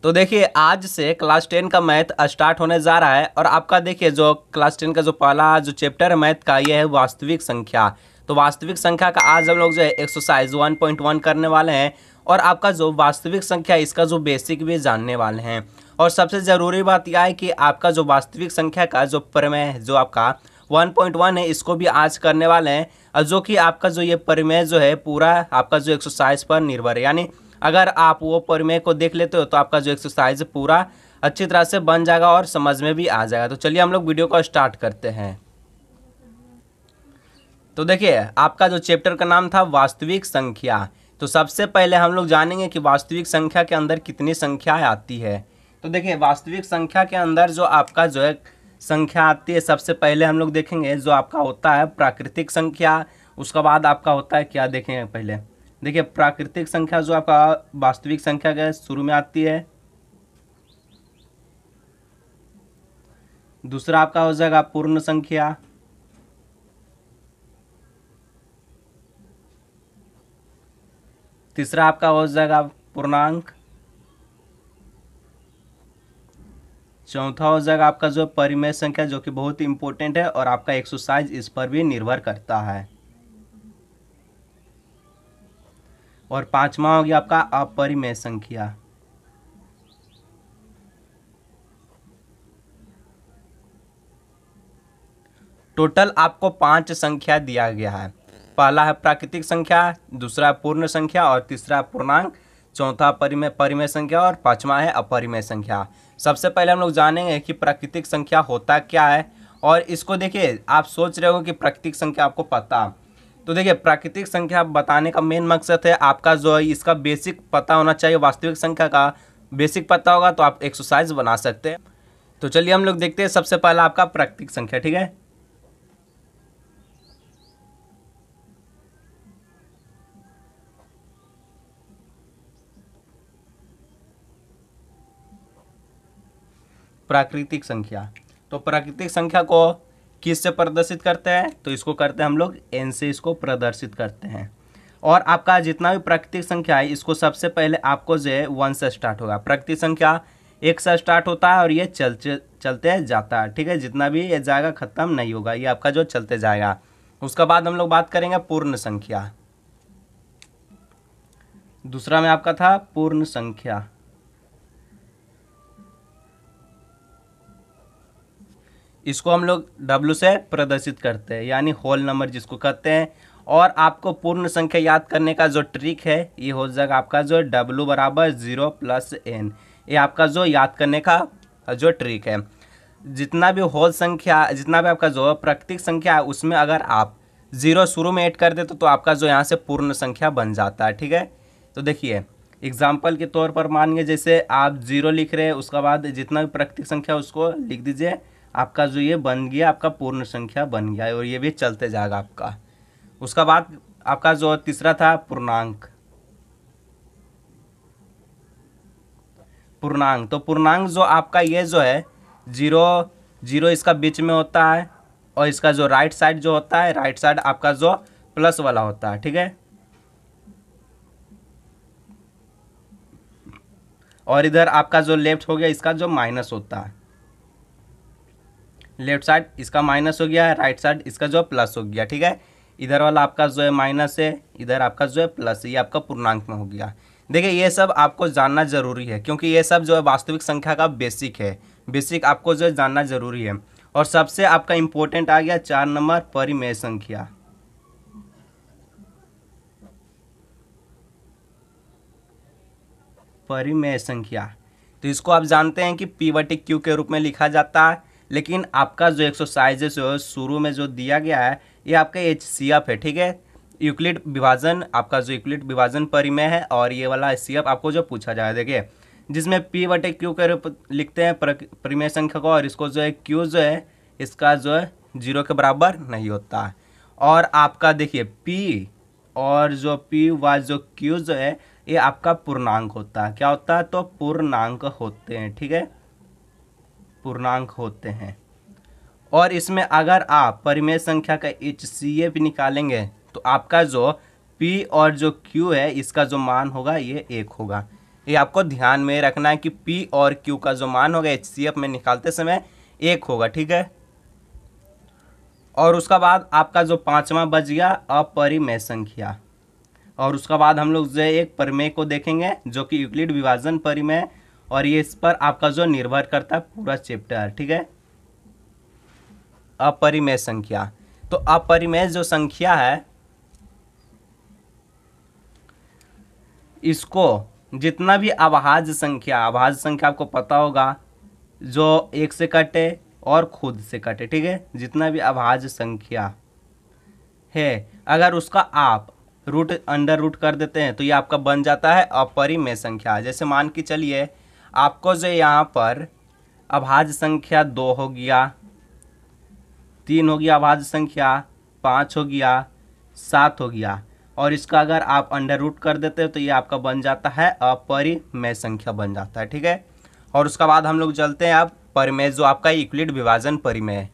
तो देखिए आज से क्लास 10 का मैथ स्टार्ट होने जा रहा है और आपका देखिए जो क्लास 10 का जो पहला जो चैप्टर है मैथ का ये है वास्तविक संख्या। तो वास्तविक संख्या का आज हम लोग जो है एक्सरसाइज 1.1 करने वाले हैं और आपका जो वास्तविक संख्या इसका जो बेसिक भी जानने वाले हैं। और सबसे ज़रूरी बात यह है कि आपका जो वास्तविक संख्या का जो प्रमेय जो आपका 1.1 है इसको भी आज करने वाले हैं, और जो कि आपका जो ये प्रमेय जो है पूरा आपका जो एक्सरसाइज पर निर्भर है। यानी अगर आप वो प्रमेय को देख लेते हो तो आपका जो एक्सरसाइज पूरा अच्छी तरह से बन जाएगा और समझ में भी आ जाएगा। तो चलिए हम लोग वीडियो को स्टार्ट करते हैं। तो देखिए आपका जो चैप्टर का नाम था वास्तविक संख्या। तो सबसे पहले हम लोग जानेंगे कि वास्तविक संख्या के अंदर कितनी संख्याएं आती है। तो देखिए वास्तविक संख्या के अंदर जो आपका जो है संख्या आती है, सबसे पहले हम लोग देखेंगे जो आपका होता है प्राकृतिक संख्या। उसके बाद आपका होता है क्या देखेंगे पहले। देखिए प्राकृतिक संख्या जो आपका वास्तविक संख्या के शुरू में आती है। दूसरा आपका हो जाएगा पूर्ण संख्या। तीसरा आपका हो जाएगा पूर्णांक। चौथा हो जाएगा आपका जो परिमेय संख्या, जो कि बहुत ही इंपॉर्टेंट है और आपका एक्सरसाइज इस पर भी निर्भर करता है। और पांचवा हो गया आपका अपरिमेय संख्या। टोटल आपको 5 संख्या दिया गया है। पहला है प्राकृतिक संख्या, दूसरा पूर्ण संख्या और तीसरा पूर्णांक, चौथा परिमेय संख्या और पांचवा है अपरिमेय संख्या। सबसे पहले हम लोग जानेंगे कि प्राकृतिक संख्या होता क्या है। और इसको देखिए आप सोच रहे हो कि प्राकृतिक संख्या आपको पता, तो देखिए प्राकृतिक संख्या बताने का मेन मकसद है आपका जो इसका बेसिक पता होना चाहिए। वास्तविक संख्या का बेसिक पता होगा तो आप एक्सरसाइज बना सकते हैं। तो चलिए हम लोग देखते हैं सबसे पहला आपका प्राकृतिक संख्या। ठीक है, प्राकृतिक संख्या। तो प्राकृतिक संख्या को किस से प्रदर्शित करते हैं, तो इसको करते हैं हम लोग n से इसको प्रदर्शित करते हैं। और आपका जितना भी प्राकृतिक संख्या है इसको सबसे पहले आपको जो है 1 से स्टार्ट होगा। प्राकृतिक संख्या 1 से स्टार्ट होता है और ये चलते जाता है। ठीक है, जितना भी ये जाएगा खत्म नहीं होगा, ये आपका जो चलते जाएगा। उसके बाद हम लोग बात करेंगे पूर्ण संख्या। दूसरा में आपका था पूर्ण संख्या। इसको हम लोग W से प्रदर्शित करते हैं, यानी होल नंबर जिसको कहते हैं। और आपको पूर्ण संख्या याद करने का जो ट्रिक है ये हो जाएगा आपका जो W बराबर 0 + n। ये आपका जो याद करने का जो ट्रिक है। जितना भी होल संख्या, जितना भी आपका जो प्राकृतिक संख्या है उसमें अगर आप 0 शुरू में ऐड कर देते तो आपका जो यहाँ से पूर्ण संख्या बन जाता है। ठीक है, तो देखिए एग्जाम्पल के तौर पर मानिए जैसे आप 0 लिख रहे हैं, उसके बाद जितना भी प्राकृतिक संख्या उसको लिख दीजिए, आपका जो ये बन गया आपका पूर्ण संख्या बन गया और ये भी चलते जाएगा आपका। उसका बाद आपका जो तीसरा था पूर्णांक। पूर्णांक तो पूर्णांक जो आपका ये जो है 0 इसका बीच में होता है और इसका जो राइट साइड जो होता है, राइट साइड आपका जो प्लस वाला होता है। ठीक है, और इधर आपका जो लेफ्ट हो गया इसका जो माइनस होता है। लेफ्ट साइड इसका माइनस हो गया है, राइट साइड इसका जो प्लस हो गया। ठीक है, इधर वाला आपका जो है माइनस है, इधर आपका जो है प्लस है, ये आपका पूर्णांक में हो गया। देखिए ये सब आपको जानना जरूरी है क्योंकि ये सब जो है वास्तविक संख्या का बेसिक है। बेसिक आपको जो है जानना जरूरी है। और सबसे आपका इंपॉर्टेंट आ गया 4 नंबर परिमेय संख्या। परिमेय संख्या तो इसको आप जानते हैं कि P/Q के रूप में लिखा जाता है, लेकिन आपका जो एक्सरसाइजेस है शुरू में जो दिया गया है ये आपका HCF है। ठीक है, यूक्लिड विभाजन, आपका जो यूक्लिड विभाजन परिमेय है और ये वाला HCF आपको जो पूछा जाए। देखिए जिसमें P/Q के रूप लिखते हैं परिमेय संख्या को, और इसको जो है Q जो है इसका जो है 0 के बराबर नहीं होता है। और आपका देखिए P और जो P व जो Q जो है ये आपका पूर्णांक होता है। क्या होता है, तो पूर्णांक होते हैं। ठीक है, पूर्णांक होते हैं। और इसमें अगर आप परिमेय संख्या का HCF निकालेंगे तो आपका जो P और जो Q है इसका जो मान होगा ये 1 होगा। ये आपको ध्यान में रखना है कि पी और क्यू का जो मान होगा HCF में निकालते समय 1 होगा, ठीक है। और उसका बाद आपका जो पांचवा बच गया अपरिमेय संख्या। और उसका बाद हम लोग जो एक परिमेय को देखेंगे जो कि यूक्लिड विभाजन परिमेय, और ये इस पर आपका जो निर्भर करता है पूरा चैप्टर, ठीक है। अपरिमेय संख्या, तो अपरिमेय जो संख्या है इसको जितना भी अभाज्य संख्या आपको पता होगा जो 1 से कटे और खुद से कटे, ठीक है। जितना भी अभाज्य संख्या है अगर उसका आप रूट अंडर रूट कर देते हैं तो ये आपका बन जाता है अपरिमेय संख्या। जैसे मान के चलिए आपको जो यहाँ पर अभाज्य संख्या 2 हो गया, 3 हो गया अभाज्य संख्या, 5 हो गया, 7 हो गया, और इसका अगर आप अंडर रूट कर देते हैं तो ये आपका बन जाता है अपरिमेय संख्या बन जाता है, ठीक है। और उसका बाद हम लोग चलते हैं अब परिमेय जो आपका यूक्लिड विभाजन परिमेय।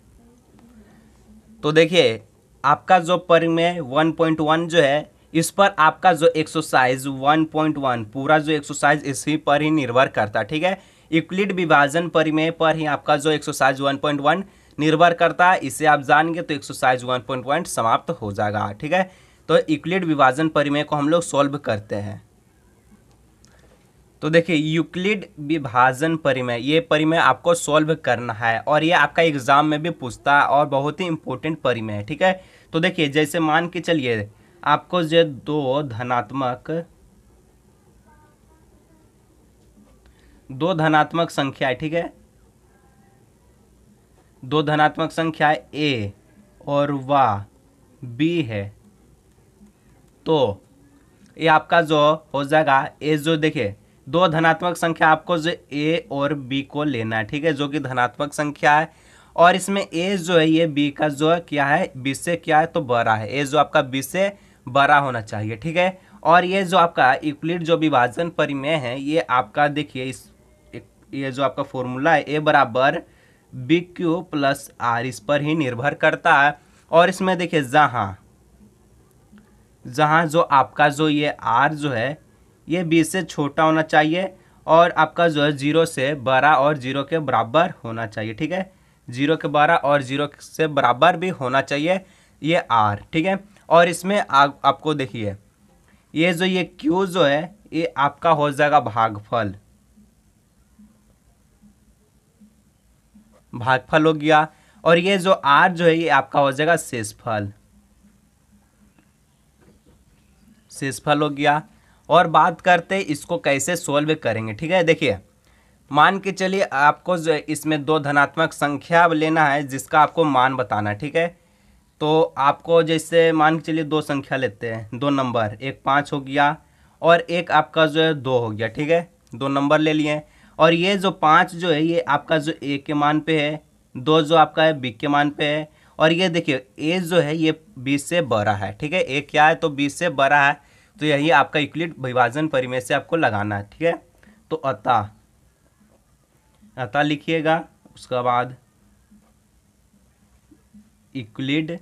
तो देखिए आपका जो परिमेय 1.1 जो है इस पर आपका जो एक्सरसाइज 1.1 पूरा जो एक्सरसाइज इसी पर ही निर्भर करता है, ठीक है। यूक्लिड विभाजन परिमेय पर ही आपका जो एक्सरसाइज 1.1 निर्भर करता है। इसे आप जानेंगे तो एक्सरसाइज 1.1 समाप्त हो जाएगा, ठीक है। तो यूक्लिड विभाजन परिमेय को हम लोग सॉल्व करते हैं। तो देखिए यूक्लिड विभाजन परिमेय, ये परिमेय आपको सॉल्व करना है और ये आपका एग्जाम में भी पूछता है और बहुत ही इंपॉर्टेंट परिमेय है, ठीक है। तो देखिए जैसे मान के चलिए आपको जो दो धनात्मक संख्या है, ठीक है। दो धनात्मक संख्या A और B है, तो ये आपका जो हो जाएगा ए, जो देखिए दो धनात्मक संख्या आपको जो A और B को लेना है, ठीक है, जो कि धनात्मक संख्या है। और इसमें A जो है ये B का जो क्या है B से क्या है तो बड़ा है, A जो आपका B से बड़ा होना चाहिए, ठीक है। और ये जो आपका यूक्लिड जो विभाजन परिमेय है ये आपका देखिए ये जो आपका फॉर्मूला है A बराबर BQ प्लस R इस पर ही निर्भर करता है। और इसमें देखिए जहाँ जो आपका जो ये R जो है ये B से छोटा होना चाहिए और आपका जो है 0 से बड़ा और 0 के बराबर होना चाहिए, ठीक है। 0 के बड़ा और 0 से बराबर भी होना चाहिए ये R, ठीक है। और इसमें आपको देखिए ये जो ये Q जो है ये आपका हो जाएगा भागफल हो गया, और ये जो R जो है ये आपका हो जाएगा शेषफल हो गया। और बात करते हैं इसको कैसे सोल्व करेंगे, ठीक है। देखिए मान के चलिए आपको जो इसमें दो धनात्मक संख्या लेना है जिसका आपको मान बताना है, ठीक है। तो आपको जैसे मान के चलिए दो संख्या लेते हैं, दो नंबर, एक 5 हो गया और एक आपका जो है 2 हो गया, ठीक है। दो नंबर ले लिए और ये जो 5 जो है ये आपका जो A के मान पे है, 2 जो आपका है B के मान पे है, और ये देखिए A जो है ये B से बड़ा है, ठीक है। A क्या है तो B से बड़ा है, तो यही आपका यूक्लिड विभाजन परिमेय से आपको लगाना है, ठीक है। तो अतः लिखिएगा, उसके बाद यूक्लिड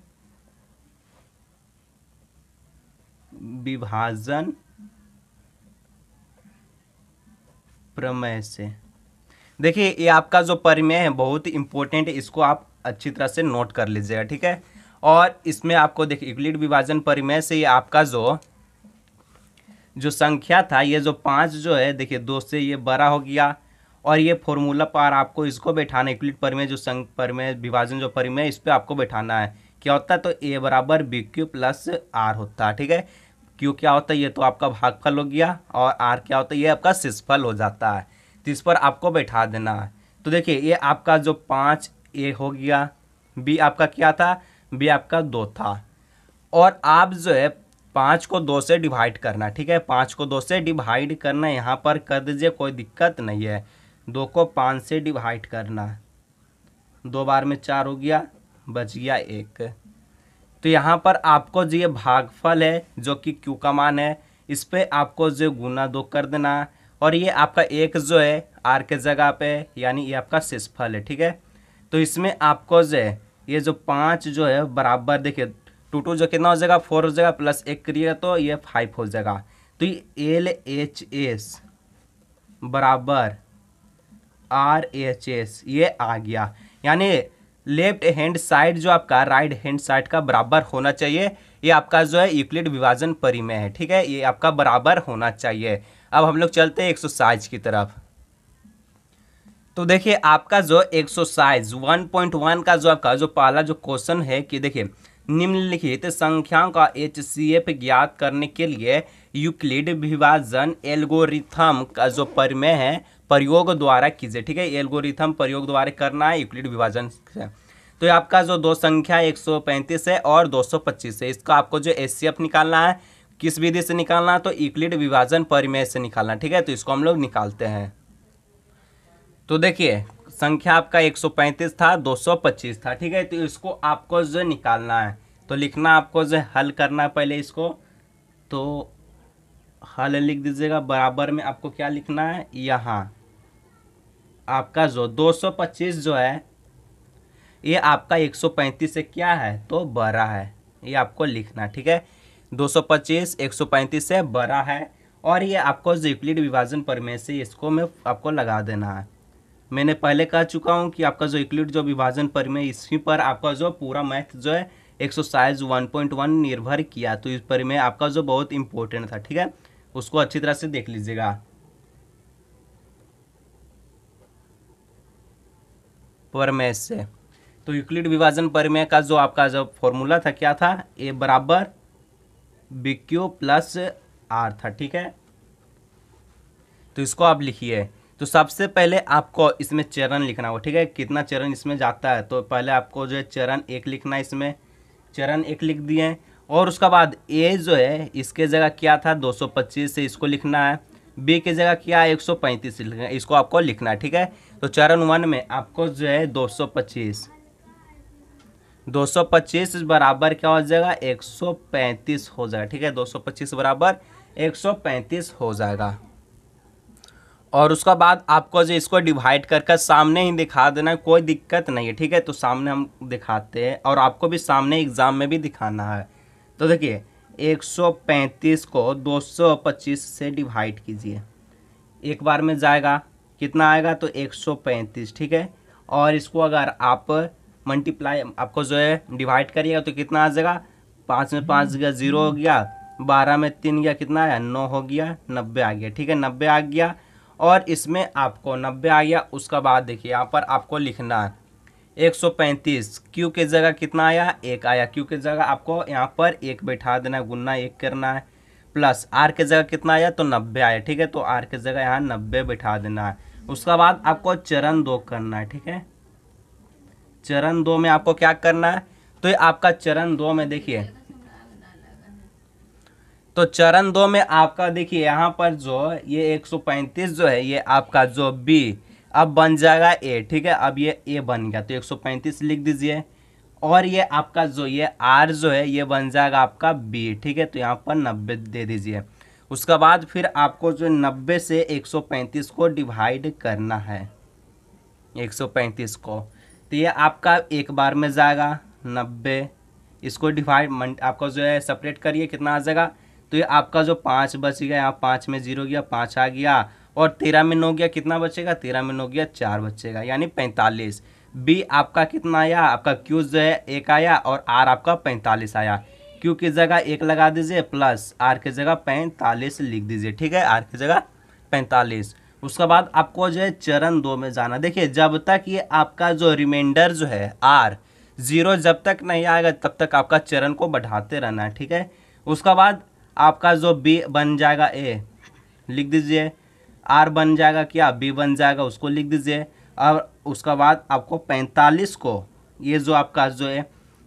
विभाजन प्रमेय से। देखिए ये आपका जो परिमेय है बहुत ही इंपॉर्टेंट है, इसको आप अच्छी तरह से नोट कर लीजिएगा, ठीक है। और इसमें आपको देखिए यूक्लिड विभाजन परिमेय से ये आपका जो संख्या था ये जो 5 जो है देखिए 2 से ये बड़ा हो गया, और ये फॉर्मूला पर आपको इसको बैठाना है। यूक्लिड परिमेय जो परिमेय विभाजन जो परिमेय इस पर आपको बैठाना है। क्या होता है तो A बराबर BQ प्लस R होता है, ठीक है। Q क्या होता है ये तो आपका भागफल हो गया और R क्या होता है ये आपका शेषफल हो जाता है, तो इस पर आपको बैठा देना है। तो देखिए ये आपका जो 5A हो गया, B आपका क्या था, B आपका 2 था, और आप जो है 5 को 2 से डिवाइड करना, ठीक है। 5 को 2 से डिवाइड करना यहाँ पर कर दीजिए, कोई दिक्कत नहीं है। 2 को 5 से डिवाइड करना, 2 बार में 4 हो गया, बच गया 1। तो यहाँ पर आपको जो ये भागफल है जो कि Q का मान है इस पे आपको जो गुना 2 कर देना, और ये आपका 1 जो है R के जगह पे यानी ये आपका शेषफल है, ठीक है। तो इसमें आपको जो है ये जो 5 जो है बराबर देखिए 2 जो कितना हो जाएगा 4 हो जाएगा, प्लस 1 करिएगा तो ये 5 हो जाएगा। तो ये LHS बराबर RHS, ये आ गया। यानी लेफ्ट हैंड साइड जो आपका राइट हैंड साइड का बराबर होना चाहिए। ये आपका जो है यूक्लिड विभाजन परिमेय है, ठीक है, ये आपका बराबर होना चाहिए। अब हम लोग चलते हैं एक्सरसाइज की तरफ। तो देखिए आपका जो एक्सरसाइज 1.1 का जो आपका जो पहला जो क्वेश्चन है कि देखिए निम्नलिखित संख्याओं का HCF ज्ञात करने के लिए यूक्लिड विभाजन एल्गोरिथम का जो परिमेय है प्रयोग द्वारा कीजिए, ठीक है, एल्गोरिथम प्रयोग द्वारा करना है यूक्लिड विभाजन से। तो ये आपका जो दो संख्या 135 है और 225 है, इसका आपको जो HCF निकालना है किस विधि से निकालना है, तो यूक्लिड विभाजन परिमेय से निकालना, ठीक है। तो इसको हम लोग निकालते हैं। तो देखिए संख्या आपका 135 था, 225 था, ठीक है। तो इसको आपको जो निकालना है तो लिखना आपको जो हल करना है पहले इसको, तो हल लिख दीजिएगा। बराबर में आपको क्या लिखना है, यहाँ आपका जो 225 जो है ये आपका 135 से क्या है, तो बड़ा है, ये आपको लिखना, ठीक है। 225 135 से बड़ा है और ये आपको जो यूक्लिड विभाजन परिमेय से इसको में आपको लगा देना है। मैंने पहले कह चुका हूँ कि आपका जो यूक्लिड जो विभाजन परिमेय इसी पर आपका जो पूरा मैथ जो है एक्सरसाइज 1.1 निर्भर किया। तो इस परिमेय आपका जो बहुत इंपॉर्टेंट था, ठीक है, उसको अच्छी तरह से देख लीजिएगा। परिमेय से तो यूक्लिड विभाजन परिमेय का जो आपका जो फॉर्मूला था क्या था, ए बराबर BQ प्लस R था, ठीक है। तो इसको आप लिखिए। तो सबसे पहले आपको इसमें चरण लिखना होगा, ठीक है, कितना चरण इसमें जाता है। तो पहले आपको जो है चरण 1 लिखना है, इसमें चरण 1 लिख दिए। और उसके बाद ए जो है इसके जगह क्या था 225 से इसको लिखना है, बी की जगह क्या है 135 लिखना है, इसको आपको लिखना है, ठीक है। तो चरण 1 में आपको जो है 225 बराबर क्या हो जाएगा 135 हो जाएगा, ठीक है। 225 बराबर 135 हो जाएगा। और उसका बाद आपको जो इसको डिवाइड करके सामने ही दिखा देना है, कोई दिक्कत नहीं है, ठीक है। तो सामने हम दिखाते हैं और आपको भी सामने एग्जाम में भी दिखाना है। तो देखिए 135 को 225 से डिवाइड कीजिए, एक बार में जाएगा कितना आएगा, तो 135, ठीक है। और इसको अगर आप मल्टीप्लाई आपको जो है डिवाइड करिएगा तो कितना आ जाएगा, 5 में 5 गया 0 हो गया, 12 में 3 गया कितना आया 9 हो गया, 90 आ गया, ठीक है, 90 आ गया। और इसमें आपको 90 आ गया। उसका बाद देखिए यहाँ पर आपको लिखना है 135, क्यू की जगह कितना आया 1 आया, क्यू की जगह आपको यहाँ पर 1 बैठा देना है, गुना 1 करना है, प्लस आर की जगह कितना आया तो 90 आया, ठीक है। तो आर की जगह यहाँ 90 बैठा देना है। उसका बाद आपको चरण 2 करना है, ठीक है। चरण 2 में आपको क्या करना है, तो ये आपका चरण 2 में देखिए, तो चरण 2 में आपका देखिए यहाँ पर जो ये 135 जो है ये आपका जो बी अब बन जाएगा ए, ठीक है। अब ये ए बन गया तो 135 लिख दीजिए। और ये आपका जो ये आर जो है ये बन जाएगा आपका बी, ठीक है। तो यहाँ पर 90 दे दीजिए। उसके बाद फिर आपको जो 90 से 135 को डिवाइड करना है, 135 को, तो ये आपका एक बार में जाएगा 90, इसको डिवाइड आपको जो है सेपरेट करिए कितना आ जाएगा, तो ये आपका जो 5 बच गया, यहाँ 5 में 0 गया 5 आ गया, और 13 में 9 गया कितना बचेगा, 13 में 9 गया 4 बचेगा, यानी 45। बी आपका कितना आया, आपका क्यू जो है 1 आया और आर आपका 45 आया। क्यू की जगह 1 लगा दीजिए प्लस आर की जगह 45 लिख दीजिए, ठीक है, आर की जगह 45। उसके बाद आपको जो है चरण 2 में जाना। देखिए जब तक ये आपका जो रिमाइंडर जो है आर 0 जब तक नहीं आएगा तब तक आपका चरण को बढ़ाते रहना है, ठीक है। उसका बाद आपका जो बी बन जाएगा ए लिख दीजिए, आर बन जाएगा क्या बी बन जाएगा उसको लिख दीजिए। और उसका बाद आपको 45 को ये जो आपका जो है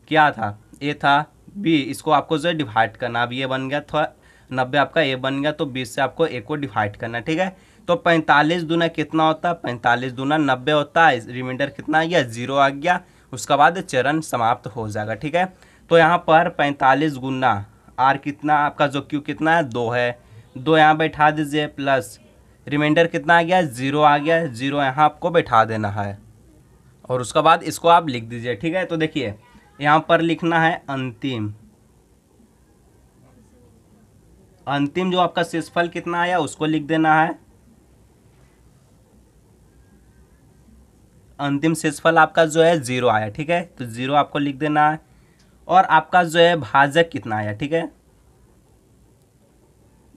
क्या था ए था बी, इसको आपको जो है डिवाइड करना। अब ये बन गया था 90 आपका ए बन गया, तो 20 से आपको ए को डिवाइड करना, ठीक है। तो 45 दूना कितना होता है, 45 दूना 90 होता है, रिमाइंडर कितना आ गया 0 आ गया। उसके बाद चरण समाप्त हो जाएगा, ठीक है। तो यहाँ पर 45 गुना आर कितना आपका जो क्यू कितना है 2 है, 2 यहाँ बैठा दीजिए, प्लस रिमाइंडर कितना आ गया 0 आ गया, 0 यहाँ आपको बैठा देना है। और उसके बाद इसको आप लिख दीजिए, ठीक है। तो देखिए यहाँ पर लिखना है अंतिम, अंतिम जो आपका शेषफल कितना आया उसको लिख देना है। अंतिम शेषफल आपका जो है 0 आया, ठीक है, तो 0 आपको लिख देना है। और आपका जो है भाजक कितना आया, ठीक है,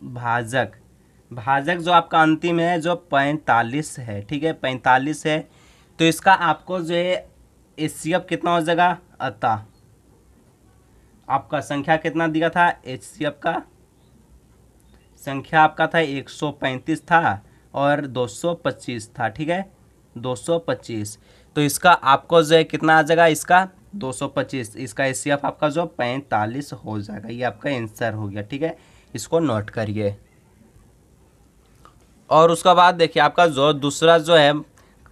भाजक भाजक जो आपका अंतिम है जो 45 है, ठीक है, 45 है। तो इसका आपको जो है HCF कितना हो जाएगा, अतः आपका संख्या कितना दिया था, HCF का संख्या आपका था 135 था और 225 था, ठीक है, 225। तो इसका आपको जो है कितना आ जाएगा, इसका 225, इसका HCF आपका जो 45 हो जाएगा। ये आपका आंसर हो गया, ठीक है, इसको नोट करिए। और उसका बाद देखिए आपका जो दूसरा जो है,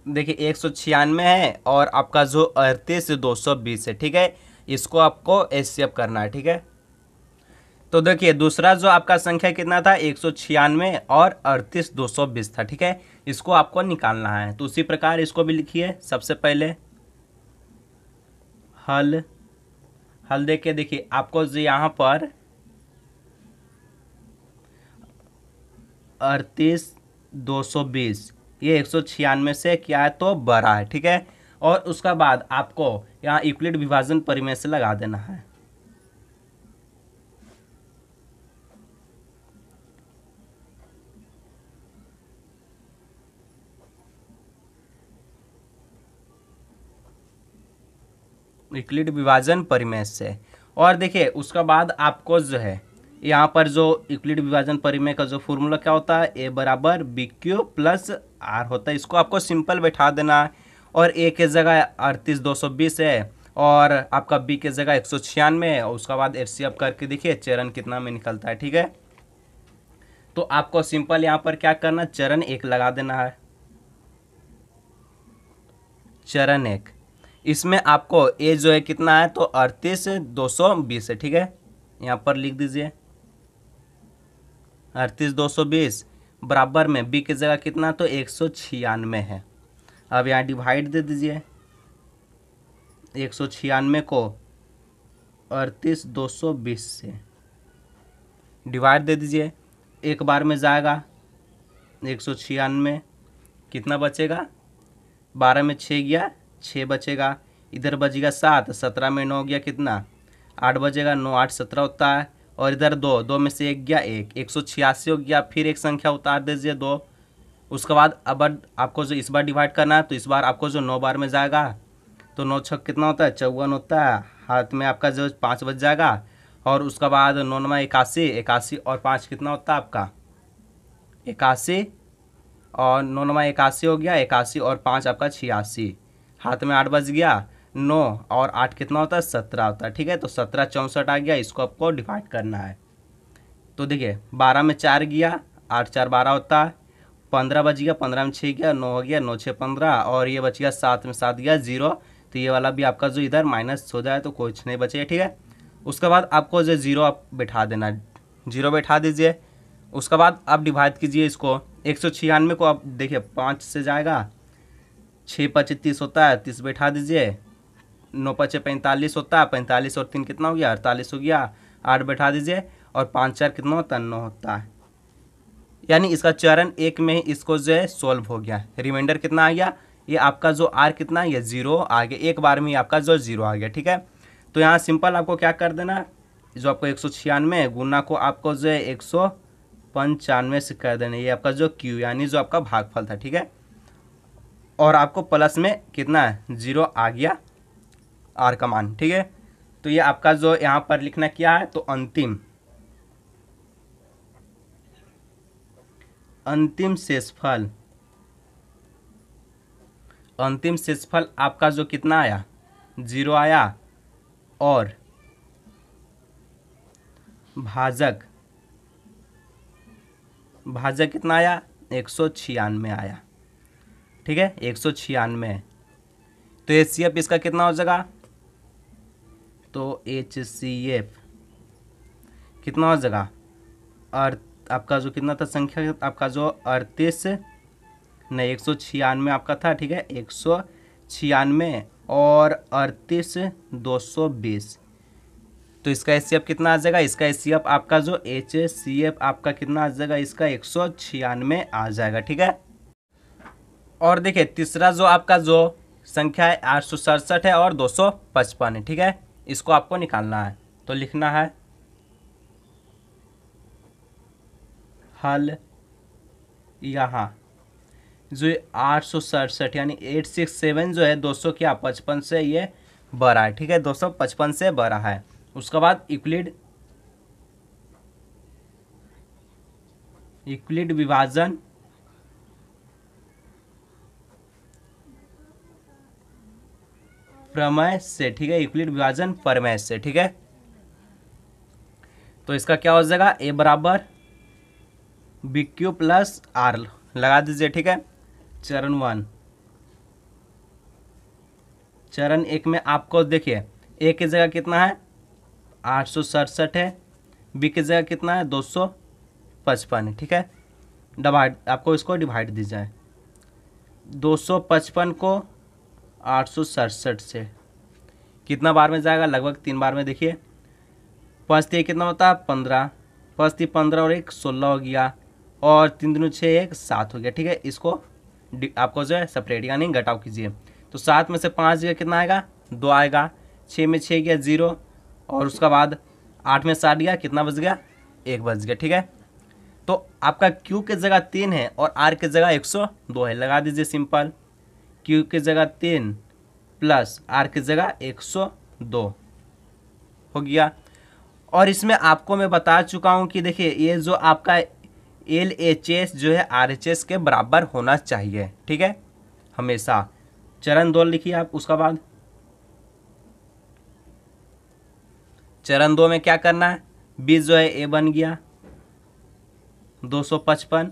देखिए 196 है और आपका जो 38,220 है, ठीक है, इसको आपको HCF करना है, ठीक है। तो देखिए दूसरा जो आपका संख्या कितना था, 196 और 38,220 था, ठीक है, इसको आपको निकालना है। तो उसी प्रकार इसको भी लिखिए। सबसे पहले हल देखिए, देखिए आपको जो यहाँ पर 38,220 ये 196 से क्या है, तो बड़ा है, ठीक है। और उसका बाद आपको यहाँ यूक्लिड विभाजन परिमेय से लगा देना है। यूक्लिड विभाजन परिमेय से। और देखिए उसका बाद आपको जो है यहाँ पर जो यूक्लिड विभाजन परिमेय का जो फॉर्मूला क्या होता है, A बराबर BQ प्लस R होता है। इसको आपको सिंपल बैठा देना है। और A के जगह 38,220 है और आपका B के जगह 196 है। और उसका बाद HCF करके देखिए चरण कितना में निकलता है, ठीक है। तो आपको सिंपल यहाँ पर क्या करना, चरण 1 लगा देना है, चरण 1। इसमें आपको A जो है कितना है, तो 38,220 है, ठीक है, यहाँ पर लिख दीजिए 38,220 बराबर में B की जगह कितना, तो 196 है। अब यहाँ डिवाइड दे दीजिए, 196 को 38,220 से डिवाइड दे दीजिए, एक बार में जाएगा 196, कितना बचेगा, 12 में 6 गया 6 बचेगा, इधर बचेगा 7, 17 में 9 गया कितना, 8 बचेगा, 9 8 17 होता है। और इधर 2 में से 1 गया 1, 186 हो गया। फिर एक संख्या उतार दीजिए 2। उसके बाद अब आपको जो इस बार डिवाइड करना है, तो इस बार आपको जो 9 बार में जाएगा, तो 9 छक कितना होता है, 54 होता है। हाथ में आपका जो 5 बच जाएगा। और उसके बाद 9 9 81, 81 और 5 कितना होता है आपका 81, और 9 9 81 हो गया, 81 और 5 आपका 86, हाथ में 8 बच गया, 9 और 8 कितना होता है, 17 होता है, ठीक है। तो 17 64 आ गया, इसको आपको डिवाइड करना है। तो देखिए 12 में 4 गया, 8 4 12 होता है, 15 बच गया, 15 में 6 गया, 9 हो गया, 9 6 15, और ये बच गया 7 में 7 गया 0। तो ये वाला भी आपका जो इधर माइनस हो जाए तो कुछ नहीं बचेगा, ठीक है। उसके बाद आपको जो 0 आप बैठा देना, 0 बैठा दीजिए। उसके बाद आप डिवाइड कीजिए इसको, 196 को आप देखिए 5 से जाएगा, 6 5 30 होता है, 30 बैठा दीजिए, 9 5 45 होता है, 45 और 3 कितना हो गया, 48 हो गया, 8 बैठा दीजिए, और 5 4 कितना होता है, 9 होता है। यानी इसका चरण 1 में ही इसको जो है सोल्व हो गया। रिमाइंडर कितना आ गया, ये आपका जो R कितना है, ये 0 आ गया, एक बार में ही आपका जो 0 आ गया, ठीक है। तो यहाँ सिंपल आपको क्या कर देना, जो आपको 196 गुना को आपको जो है 195 से कर देना, ये आपका जो Q यानी जो आपका भागफल था, ठीक है। और आपको प्लस में कितना है, 0 आ गया R का मान, ठीक है। तो ये आपका जो यहाँ पर लिखना क्या है, तो अंतिम शेषफल आपका जो कितना आया, 0 आया। और भाजक कितना आया, 196 आया, ठीक है, 196। तो HCF इसका कितना हो जाएगा, तो HCF कितना हो जाएगा, और आपका जो कितना था संख्या, आपका जो 38 नहीं 196 आपका था, ठीक है, 196 और 38,220। तो इसका HCF कितना आ जाएगा, इसका HCF आपका जो HCF आपका कितना आ जाएगा, इसका 196 आ जाएगा, ठीक है। और देखिए तीसरा जो आपका जो संख्या है 867 है और 255 है, ठीक है। इसको आपको निकालना है, तो लिखना है हल यहाँ जो 867 यानी 867 जो है 255 से ये बड़ा है, ठीक है, 255 से बड़ा है। उसके बाद यूक्लिड विभाजन प्रमेय से, ठीक है, यूक्लिड विभाजन प्रमेय से, ठीक है। तो इसका क्या हो जाएगा, ए बराबर बी क्यू प्लस आर लगा दीजिए, ठीक है। चरण 1, चरण 1 में आपको देखिए ए की जगह कितना है 867 है, बी की जगह कितना है 255 है, ठीक है। डिवाइड, आपको इसको डिवाइड दी जाए 255 को 867 से कितना बार में जाएगा, लगभग 3 बार में। देखिए 5 3 कितना होता है 15, 5 3 15 और 1 16 हो गया, और 3 दूनी 6 1 7 हो गया, ठीक है। इसको आपको जो है सेपरेट यानी घटाव कीजिए, तो 7 में से 5 गया कितना आएगा 2 आएगा, 6 में 6 गया 0, और उसका बाद 8 में 7 गया कितना बच गया 1 बच गया, ठीक है। तो आपका Q की जगह 3 है और R की जगह 102 है, लगा दीजिए सिंपल, Q की जगह 3 प्लस R की जगह 102 हो गया। और इसमें आपको मैं बता चुका हूँ कि देखिए ये जो आपका LHS जो है RHS के बराबर होना चाहिए, ठीक है, हमेशा। चरण 2 लिखिए आप, उसका बाद चरण 2 में क्या करना है, B जो है A बन गया 255,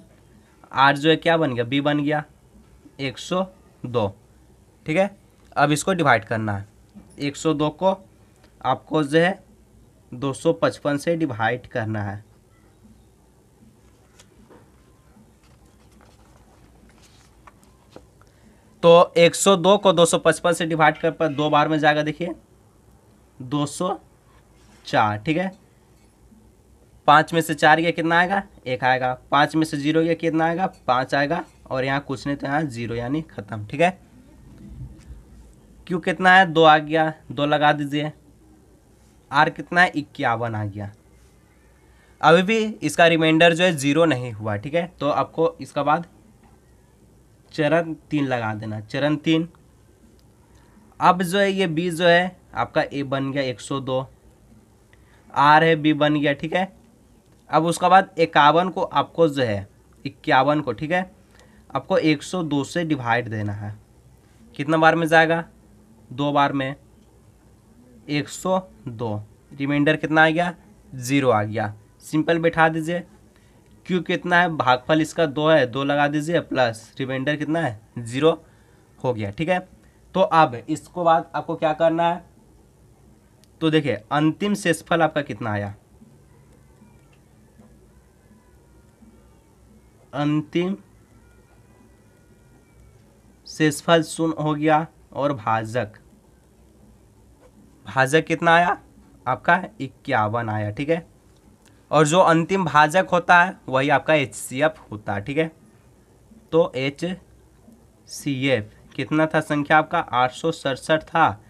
R जो है क्या बन गया B बन गया 102, ठीक है। अब इसको डिवाइड करना है, 102 को आपको जो है 255 से डिवाइड करना है, तो 102 को 255 से डिवाइड कर पर 2 बार में जाएगा, देखिए 204, ठीक है। 5 में से 4 गया कितना आएगा 1 आएगा, 5 में से 0 गया कितना आएगा 5 आएगा, और यहाँ कुछ नहीं तो यहाँ 0 यानी खत्म, ठीक है। Q कितना है 2 आ गया, 2 लगा दीजिए। R कितना है 51 आ गया। अभी भी इसका रिमाइंडर जो है 0 नहीं हुआ, ठीक है। तो आपको इसका बाद चरण 3 लगा देना, चरण 3। अब जो है ये B जो है आपका A बन गया 102, R है B बन गया, ठीक है। अब उसका बाद 51 को आपको जो है 51 को, ठीक है, आपको 102 से डिवाइड देना है, कितना बार में जाएगा 2 बार में, 102, रिमाइंडर कितना आ गया 0 आ गया, सिंपल बैठा दीजिए। Q कितना है भागफल इसका 2 है, 2 लगा दीजिए प्लस रिमाइंडर कितना है 0 हो गया, ठीक है। तो अब इसको बाद आपको क्या करना है, तो देखिए अंतिम शेषफल आपका कितना आया, अंतिम शेषफल 0 हो गया, और भाजक कितना आया आपका 51 आया, ठीक है। और जो अंतिम भाजक होता है वही आपका HCF होता है, ठीक है। तो HCF कितना था संख्या आपका 867 था,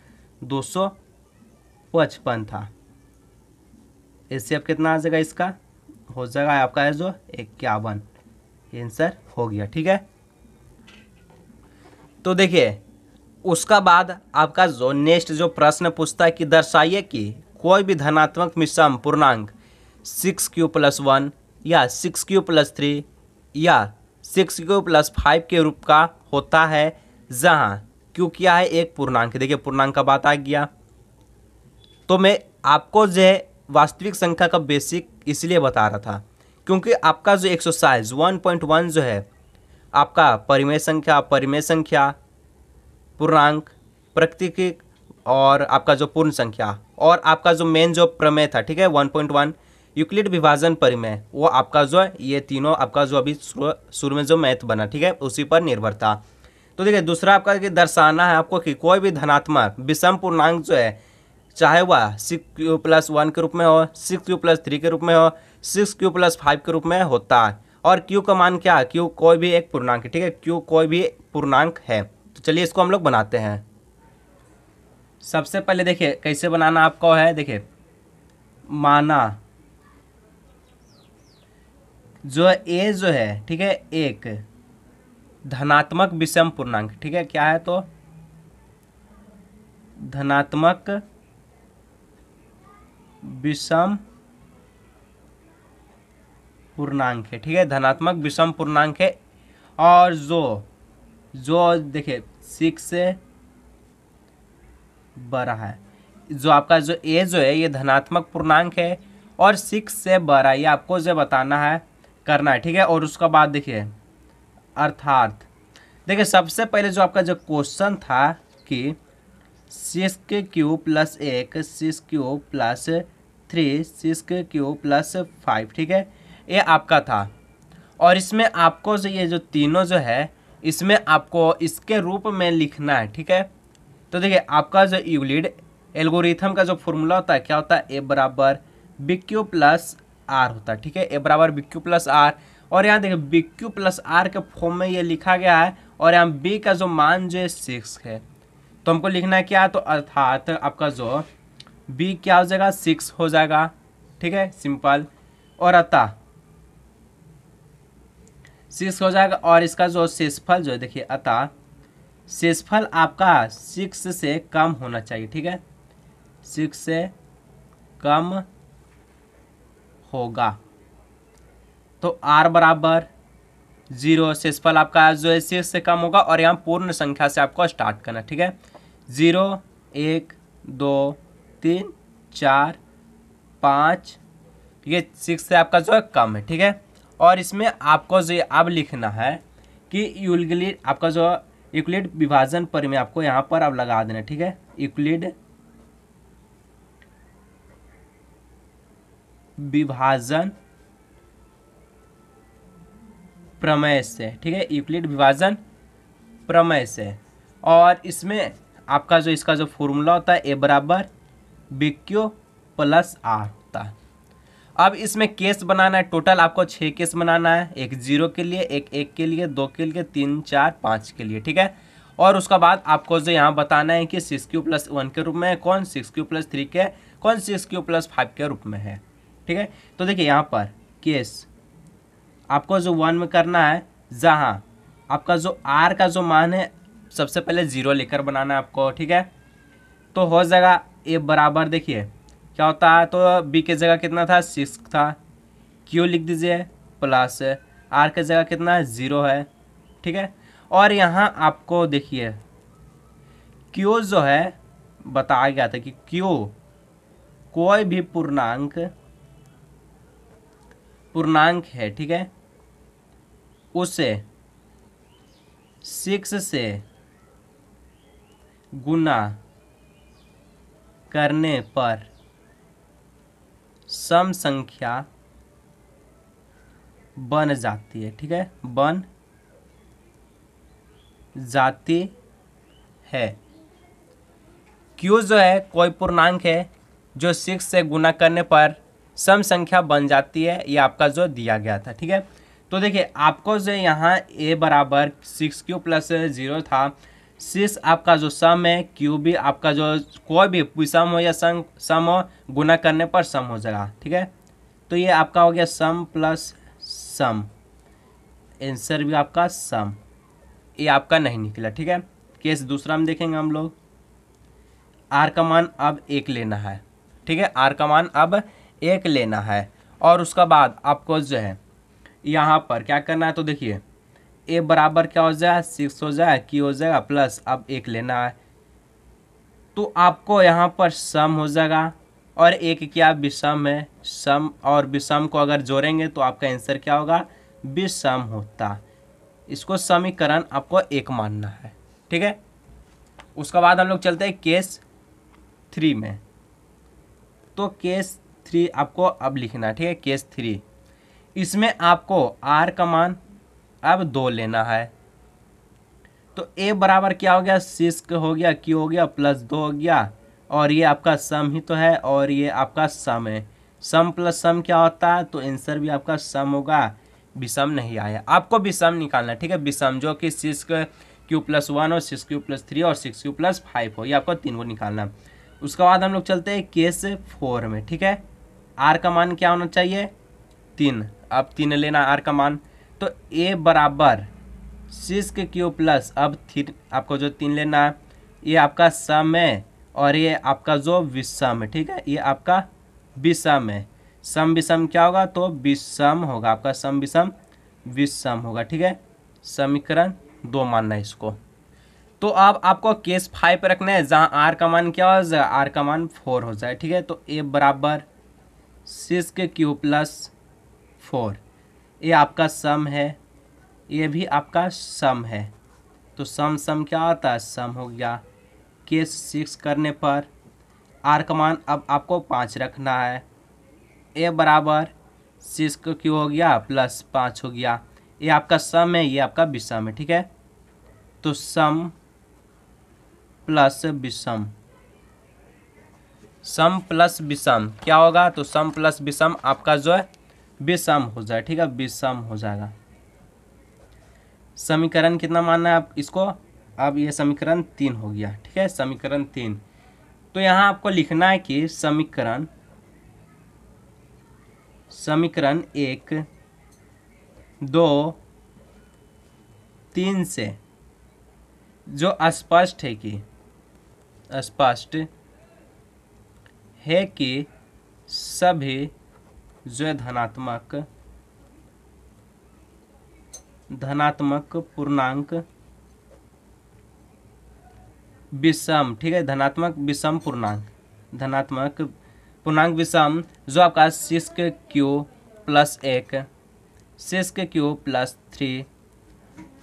255 था, HCF कितना आ जाएगा इसका हो जाएगा आपका है जो 51, आंसर हो गया, ठीक है। तो देखिए उसका बाद आपका जो नेक्स्ट जो प्रश्न पूछता है कि दर्शाइए कि कोई भी धनात्मक मिश्रम पूर्णांक 6Q + 1 या 6Q + 3 या 6Q + 5 के रूप का होता है, जहाँ Q क्या है एक पूर्णांक। देखिए पूर्णांक का बात आ गया, तो मैं आपको जो है वास्तविक संख्या का बेसिक इसलिए बता रहा था क्योंकि आपका जो एक्सरसाइज 1.1 जो है आपका परिमेय संख्या, पूर्णांक, प्राकृतिक और आपका जो पूर्ण संख्या, और आपका जो मेन जो प्रमेय था, ठीक है 1.1 यूक्लिड विभाजन परिमेय, वो आपका जो है ये तीनों आपका जो अभी शुरू में जो मैथ बना, ठीक है, उसी पर निर्भर था। तो देखिए दूसरा आपका कि दर्शाना है आपको कि कोई भी धनात्मक विषम पूर्णांक जो है चाहे वह 6Q + 1 के रूप में हो, 6Q + 3 के रूप में हो, 6Q + 5 के रूप में होता है। और Q का मान क्या है, Q कोई भी एक पूर्णांक है, ठीक है, Q कोई भी पूर्णांक है। तो चलिए इसको हम लोग बनाते हैं। सबसे पहले देखिए कैसे बनाना आपको है। देखिए माना जो ए जो है, ठीक है, एक धनात्मक विषम पूर्णांक, ठीक है, क्या है तो धनात्मक विषम पूर्णांक है, ठीक है, धनात्मक विषम पूर्णांक है। और जो देखिए 6 से बड़ा है, जो आपका जो ए जो है ये धनात्मक पूर्णांक है और 6 से बड़ा, ये आपको जो बताना है, करना है, ठीक है। और उसका बाद देखिए अर्थात देखिए सबसे पहले जो आपका जो क्वेश्चन था कि 6³ + 1 6³ + 3 6³ + 5, ठीक है, ये आपका था। और इसमें आपको जो ये जो तीनों जो है इसमें आपको इसके रूप में लिखना है, ठीक है। तो देखिए आपका जो यूक्लिड एल्गोरिथम का जो फॉर्मूला होता है क्या होता है, a = bq + r होता है, ठीक है, a = bq + r। और यहाँ देखिए bq + r के फॉर्म में ये लिखा गया है और यहाँ b का जो मान जो है 6 है, तो हमको लिखना है क्या, तो अर्थात आपका जो b क्या हो जाएगा, 6 हो जाएगा, ठीक है, सिंपल। और अतः 6 हो जाएगा। और इसका जो शेषफल जो है देखिए, अतः शेषफल आपका 6 से कम होना चाहिए, ठीक है, 6 से कम होगा। तो r = 0, शेषफल आपका जो है 6 से कम होगा। और यहाँ पूर्ण संख्या से आपको स्टार्ट करना, ठीक है, 0 1 2 3 4 5, ये 6 से आपका जो है कम है, ठीक है। और इसमें आपको जो अब लिखना है कि यूक्लिड आपका जो यूक्लिड विभाजन परिमेय आपको यहाँ पर अब लगा देना, ठीक है, यूक्लिड विभाजन प्रमेय से, ठीक है, यूक्लिड विभाजन प्रमेय से। और इसमें आपका जो इसका जो फॉर्मूला होता है a = bq + r होता है। अब इसमें केस बनाना है, टोटल आपको 6 केस बनाना है, एक 0 के लिए, एक 1 के लिए, 2 के लिए, 3 4 5 के लिए, ठीक है। और उसका बाद आपको जो यहाँ बताना है कि 6³ + 1 के रूप में है कौन, 6³ + 3 के कौन, 6³ + 5 के रूप में है, ठीक है। तो देखिए यहाँ पर केस आपको जो 1 में करना है, जहाँ आपका जो r का जो मान है सबसे पहले 0 लेकर बनाना है आपको, ठीक है। तो हो जाएगा a = देखिए क्या होता है, तो b के जगह कितना था, 6 था, q लिख दीजिए प्लस r के जगह कितना है, 0 है, ठीक है। और यहाँ आपको देखिए q जो है बताया गया था कि q कोई भी पूर्णांक है, ठीक है, उसे 6 से गुना करने पर सम संख्या बन जाती है, ठीक है, बन जाती है। Q जो है कोई पूर्णांक है जो 6 से गुना करने पर सम संख्या बन जाती है, ये आपका जो दिया गया था, ठीक है। तो देखिए आपको जो यहाँ a = 6q + 0 था, 6 आपका जो सम है, q भी आपका जो कोई भी विषम हो या सम हो, गुना करने पर सम हो जाएगा, ठीक है। तो ये आपका हो गया सम प्लस सम, आंसर भी आपका सम, ये आपका नहीं निकला, ठीक है। केस दूसरा में देखेंगे हम लोग, r का मान अब 1 लेना है, ठीक है, r का मान अब 1 लेना है। और उसका बाद आपको जो है यहाँ पर क्या करना है, तो देखिए a = क्या हो जाए, 6 हो जाए, q हो जाएगा प्लस अब 1 लेना है, तो आपको यहाँ पर सम हो जाएगा। और एक क्या विषम है, सम और विषम को अगर जोड़ेंगे तो आपका आंसर क्या होगा, विषम होता। इसको समीकरण आपको 1 मानना है, ठीक है। उसके बाद हम लोग चलते हैं केस 3 में। तो केस 3 आपको अब लिखना है, ठीक है, केस 3, इसमें आपको r का मान अब 2 लेना है। तो a = क्या हो गया, 6 हो गया, q हो गया प्लस 2 हो गया, और ये आपका सम ही तो है, और ये आपका सम है, सम प्लस सम क्या होता है, तो आंसर भी आपका सम होगा, विषम नहीं आया। आपको विषम निकालना है, ठीक है, विषम जो कि 6 6q+1 और 6q+3 और 6q+5 हो, ये आपको 3 को निकालना है। उसके बाद हम लोग चलते हैं केस 4 में, ठीक है। आर का मान क्या होना चाहिए 3, अब 3 लेना आर का मान, तो ए बराबर 6q+, अब आपको जो 3 लेना है, ये आपका सम है और ये आपका जो विषम है, ठीक है, ये आपका विषम है। सम विषम क्या होगा, तो विषम होगा, आपका सम विषम विषम होगा, ठीक है। समीकरण 2 मानना है इसको। तो अब आपको केस 5 पे रखना है, जहाँ आर का मान क्या हो जाए, आर का मान 4 हो जाए, ठीक है। तो ए बराबर 6q+4, ये आपका सम है, ये भी आपका सम है, तो सम सम क्या होता है, सम हो गया। केस 6 करने पर आर का मान अब आपको 5 रखना है, ए बराबर 6q हो गया प्लस 5 हो गया, ये आपका सम है, ये आपका विषम है, ठीक है। तो सम प्लस विषम, सम प्लस विषम क्या होगा, तो सम प्लस विषम आपका जो है विषम हो जाए, ठीक है, विषम हो जाएगा। समीकरण कितना मानना है आप इसको, अब ये समीकरण 3 हो गया, ठीक है, समीकरण 3। तो यहाँ आपको लिखना है कि समीकरण 1, 2, 3 से जो स्पष्ट है कि सभी जो धनात्मक पूर्णांक विषम, ठीक है, धनात्मक विषम पूर्णांक, धनात्मक पूर्णांक विषम, जो आपका 6q+1, 6q+3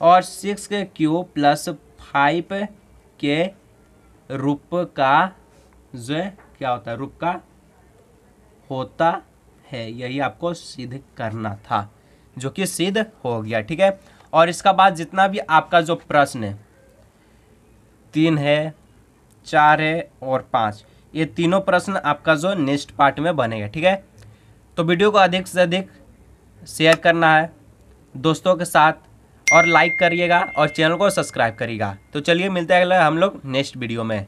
और 6q+5 के रूप का जो क्या होता है, रूप का होता है, यही आपको सिद्ध करना था, जो कि सिद्ध हो गया, ठीक है। और इसका बाद जितना भी आपका जो प्रश्न है 3 है, 4 है और 5, ये तीनों प्रश्न आपका जो नेक्स्ट पार्ट में बनेगा, ठीक है। तो वीडियो को अधिक से अधिक शेयर करना है दोस्तों के साथ और लाइक करिएगा और चैनल को सब्सक्राइब करिएगा। तो चलिए मिलते हैं अगला हम लोग नेक्स्ट वीडियो में।